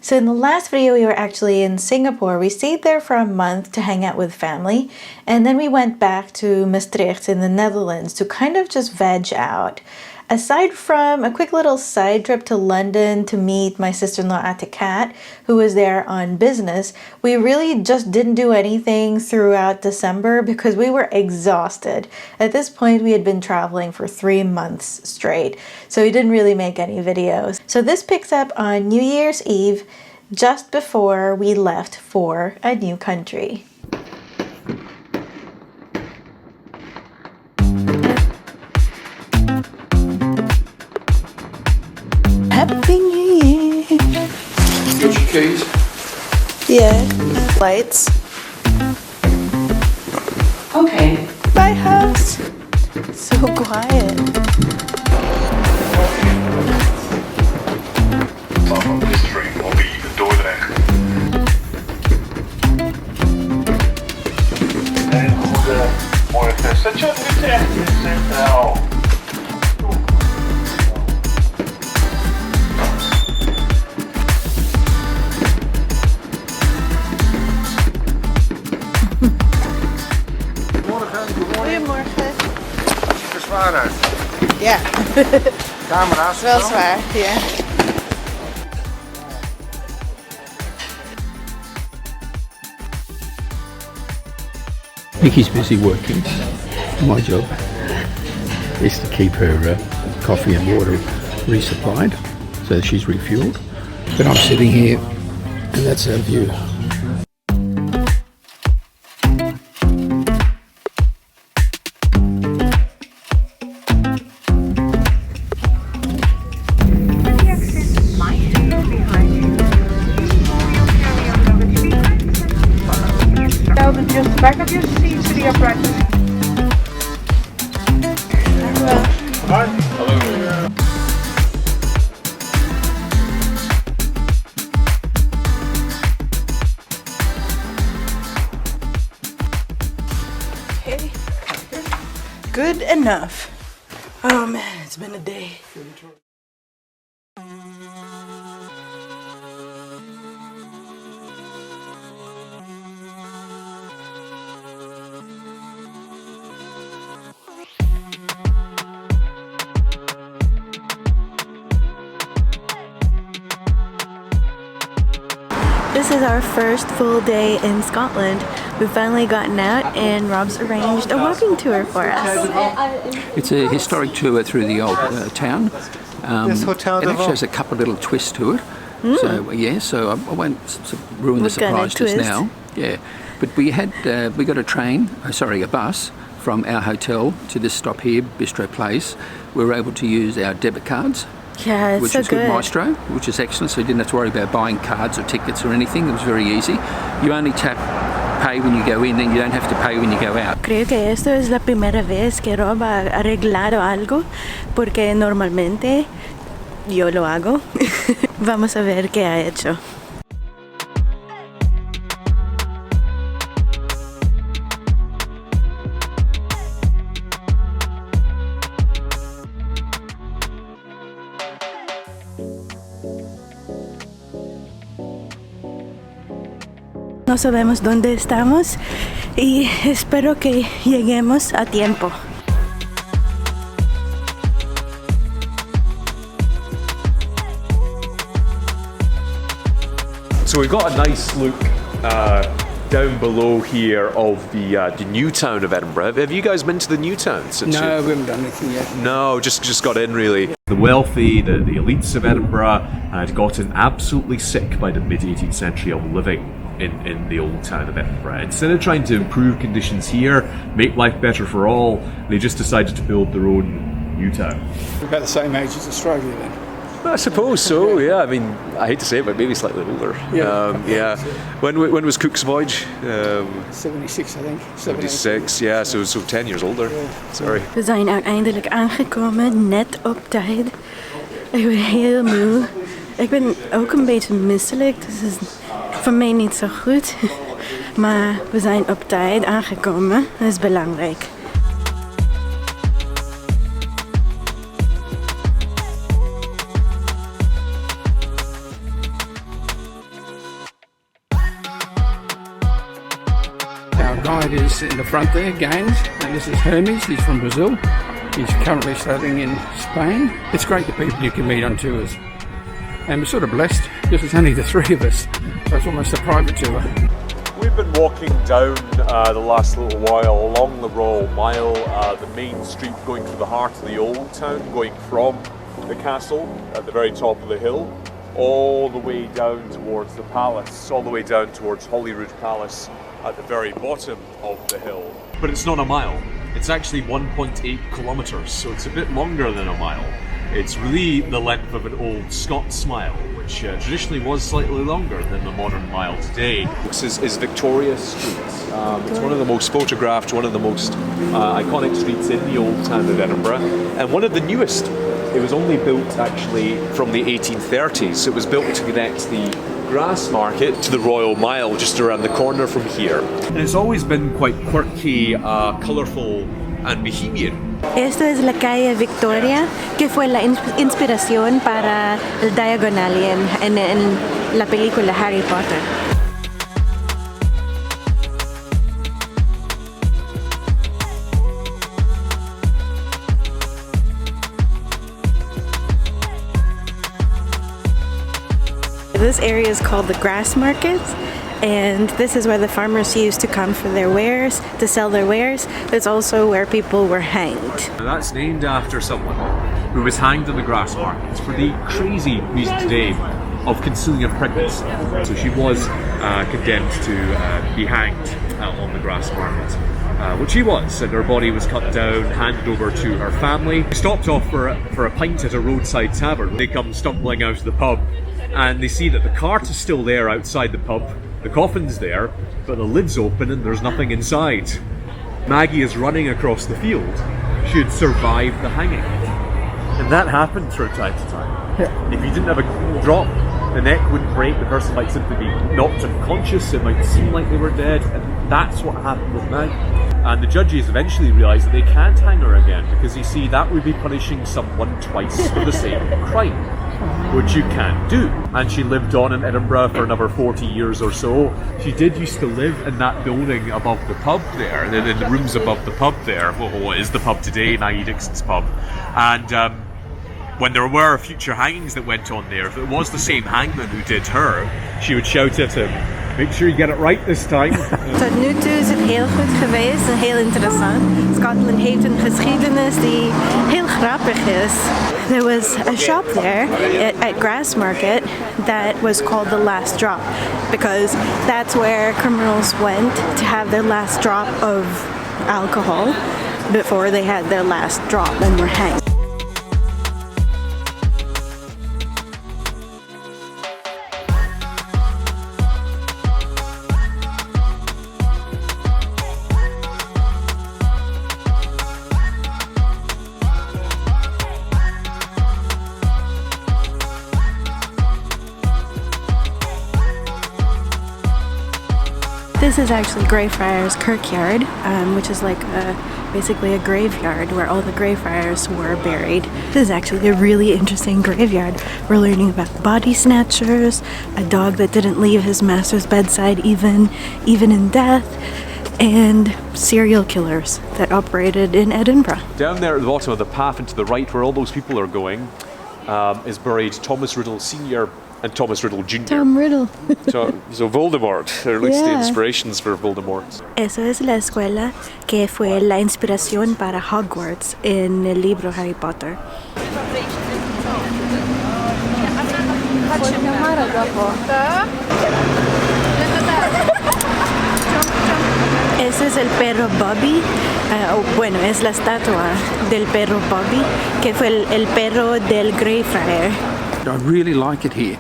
So in the last video, we were actually in Singapore. We stayed there for a month to hang out with family, and then we went back to Maastricht in the Netherlands to kind of just veg out. Aside from a quick little side trip to London to meet my sister-in-law Ate Kat, who was there on business, we really just didn't do anything throughout December because we were exhausted. At this point, we had been traveling for 3 months straight, so we didn't really make any videos. So this picks up on New Year's Eve, just before we left for a new country. Happy New Year! Got your keys? Yeah, lights. Okay. My house. So quiet. Van de street will be de Dordrecht. En goedemorgen. Station Utrecht is centraal. Goedemorgen. Ziet er zwaar uit. Ja, Camera's. wel zwaar, ja. Nikki's busy working. My job is to keep her coffee and water resupplied so that she's refueled. But I'm sitting here and that's our view. Just the back of your seat to the upright. Okay, good enough. Oh man, it's been a day. This is our first full day in Scotland. We've finally gotten out and Rob's arranged a walking tour for us. It's a historic tour through the old town. This hotel it actually has a couple of little twists to it. So yeah, so I won't ruin the surprise just now. Yeah, but we got a bus from our hotel to this stop here, Bistro Place. We were able to use our debit cards. Yeah, it's which so is good. with Maestro, which is excellent, so you didn't have to worry about buying cards or tickets or anything. It was very easy. You only tap pay when you go in, and you don't have to pay when you go out. Creo que esto es la primera vez que Rob ha arreglado algo, porque normalmente yo lo hago. Vamos a ver qué ha hecho. No sabemos dónde estamos y espero que lleguemos a tiempo. So we've got a nice look down below here of the new town of Edinburgh. Have you guys been to the new town since No, we haven't done anything yet. No, just got in really. The wealthy, the elites of Edinburgh had gotten absolutely sick by the mid-18th century of living in the old town of Edinburgh. Instead of trying to improve conditions here, make life better for all, they just decided to build their own new town. About the same age as Australia then. I suppose so, yeah. I mean, I hate to say it, but maybe slightly older. Yeah. When was Cook's voyage? 76, I think. 76, yeah, so 10 years older. Yeah. Sorry. We zijn uiteindelijk aangekomen, net op tijd. Ik ben heel moe. Ik ben ook een beetje misselijk, dus het is voor mij niet zo goed. Maar we zijn op tijd aangekomen, dat is belangrijk. Our guide is in the front there, Gaines, and this is Hermes. He's from Brazil. He's currently studying in Spain. It's great the people you can meet on tours. And we're sort of blessed because it's only the three of us, so it's almost a private tour. We've been walking down the last little while along the Royal Mile, the main street going through the heart of the old town, going from the castle at the very top of the hill, all the way down towards the palace, all the way down towards Holyrood Palace at the very bottom of the hill. But it's not a mile, it's actually 1.8 kilometres, so it's a bit longer than a mile. It's really the length of an old Scots mile, which traditionally was slightly longer than the modern mile today. This is Victoria Street. It's one of the most photographed, one of the most iconic streets in the old town of Edinburgh, and one of the newest. It was only built actually from the 1830s. It was built to connect the Grassmarket to the Royal Mile just around the corner from here. And it's always been quite quirky, colourful and bohemian. Esto es la calle Victoria, que fue la inspiración para el Diagonal en la película Harry Potter. This area is called the Grassmarket, and this is where the farmers used to come for their wares, to sell their wares. It's also where people were hanged. That's named after someone who was hanged in the Grassmarket for the crazy reason today of concealing a pregnancy. So she was condemned to be hanged on the Grassmarket, which she was, and her body was cut down, handed over to her family. They stopped off for a pint at a roadside tavern. They come stumbling out of the pub, and they see that the cart is still there outside the pub, the coffin's there, but the lid's open and there's nothing inside. Maggie is running across the field. She had survived the hanging. And that happened from time to time. Yeah. If you didn't have a drop, the neck wouldn't break, the person might simply be knocked unconscious, it might seem like they were dead, and that's what happened with Maggie. And the judges eventually realised that they can't hang her again, because you see, that would be punishing someone twice for the same crime, which you can't do. And she lived on in Edinburgh for another 40 years or so. She did used to live in that building above the pub there, in the rooms above the pub there, what is the pub today, Maggie Dixon's pub. And when there were future hangings that went on there, if it was the same hangman who did her, she would shout at him, "Make sure you get it right this time." Tot nu toe is het heel goed geweest en heel interessant. Scotland heeft een geschiedenis die heel grappig is. There was a shop there at Grassmarket that was called the Last Drop, because that's where criminals went to have their last drop of alcohol before they had their last drop and were hanged. This is actually Greyfriars Kirkyard, which is like basically a graveyard where all the Greyfriars were buried. This is actually a really interesting graveyard. We're learning about body snatchers, a dog that didn't leave his master's bedside even in death, and serial killers that operated in Edinburgh. Down there at the bottom of the path and to the right, where all those people are going, is buried Thomas Riddle Sr. and Thomas Riddle Jr. Tom Riddle. so Voldemort, or at least the inspirations for Voldemort. Esa es la escuela que fue la inspiración para Hogwarts en el libro Harry Potter. Ese es el perro Bobby, bueno, es la estatua del perro Bobby, que fue el perro del Greyfriar. I really like it here,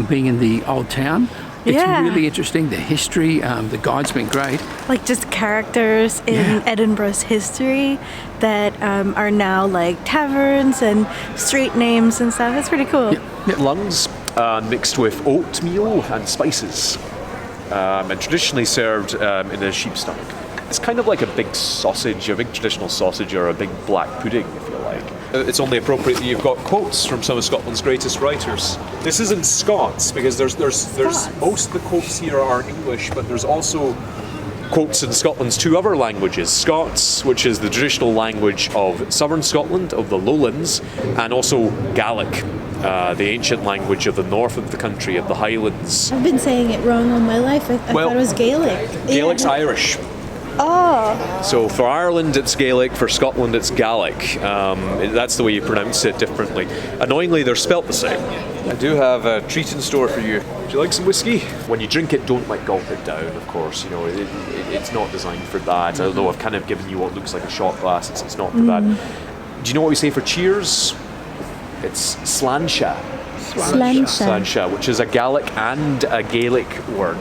being in the old town. It's really interesting, the history, the guide's been great. Like just characters in Edinburgh's history that are now like taverns and street names and stuff. It's pretty cool. Lungs mixed with oatmeal and spices, and traditionally served in a sheep's stomach. It's kind of like a big sausage, a big traditional sausage, or a big black pudding, if you like. It's only appropriate that you've got quotes from some of Scotland's greatest writers. This isn't Scots, because there's most of the quotes here are English, but there's also quotes in Scotland's two other languages, Scots, which is the traditional language of southern Scotland, of the lowlands, and also Gaelic, the ancient language of the north of the country, of the Highlands. I've been saying it wrong all my life. I thought it was Gaelic. Gaelic's Irish. Oh. So for Ireland it's Gaelic, for Scotland it's Gaelic. That's the way you pronounce it differently. Annoyingly, they're spelt the same. I do have a treat in store for you. Would you like some whiskey? When you drink it, don't like gulp it down, of course. You know, it's not designed for that. Although I've kind of given you what looks like a shot glass, it's not for that. Do you know what we say for cheers? It's sláinte. Sláinte, which is a Gaelic and a Gaelic word.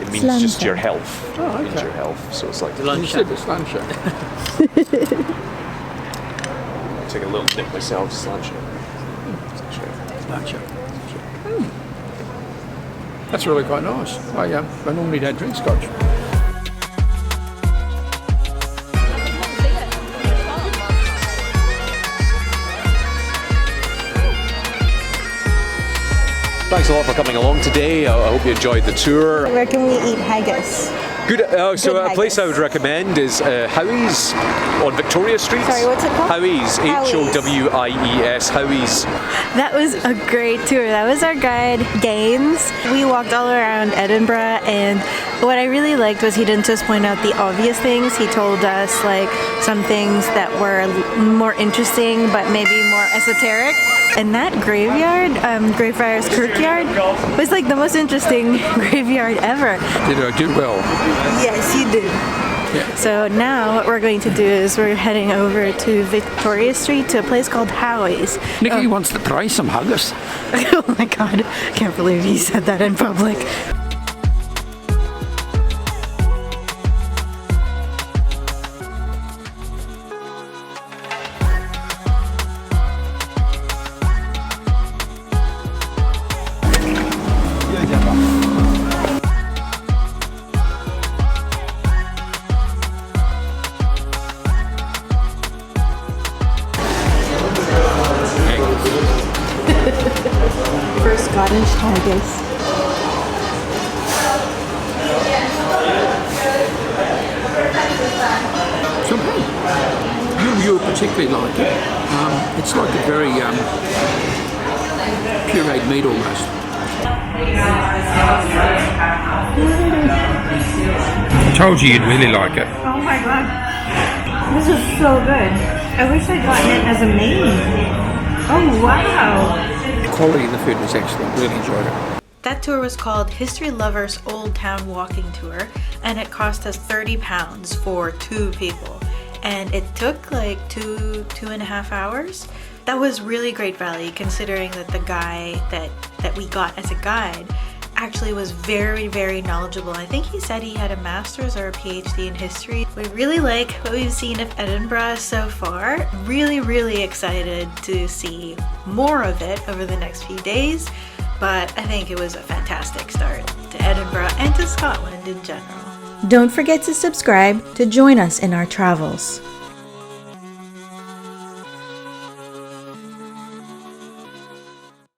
It means just your health. Oh, okay. It means your health. So it's like Sláinte. Take a little nip myself, sláinte. Sláinte. That's really quite nice. I normally don't drink scotch. Thanks a lot for coming along today. I hope you enjoyed the tour. Where can we eat haggis? Good. So Good a place haggis. I would recommend is Howie's on Victoria Street. Sorry, what's it called? Howie's, Howies, Howie's. That was a great tour. That was our guide, Gaines. We walked all around Edinburgh, and what I really liked was he didn't just point out the obvious things. He told us like some things that were more interesting, but maybe more esoteric. And that graveyard, Greyfriars Kirkyard, was like the most interesting graveyard ever. Did I do well? Yes, you did. Yeah. So now what we're going to do is we're heading over to Victoria Street to a place called Howie's. Nikki wants to try some haggis. Oh my god, can't believe he said that in public. First Scottish haggis. Somehow, you'll particularly like it. It's like a very pureed meat almost. I told you you'd really like it. Oh my god. This is so good. I wish I'd gotten it as a main. Oh wow. The quality of the food was excellent. Really enjoyed it. That tour was called History Lovers Old Town Walking Tour, and it cost us £30 for 2 people. And it took like two and a half hours. That was really great value considering that the guy that we got as a guide actually was very, very knowledgeable. I think he said he had a master's or a PhD in history. We really like what we've seen of Edinburgh so far. Really, really excited to see more of it over the next few days, but I think it was a fantastic start to Edinburgh and to Scotland in general. Don't forget to subscribe to join us in our travels.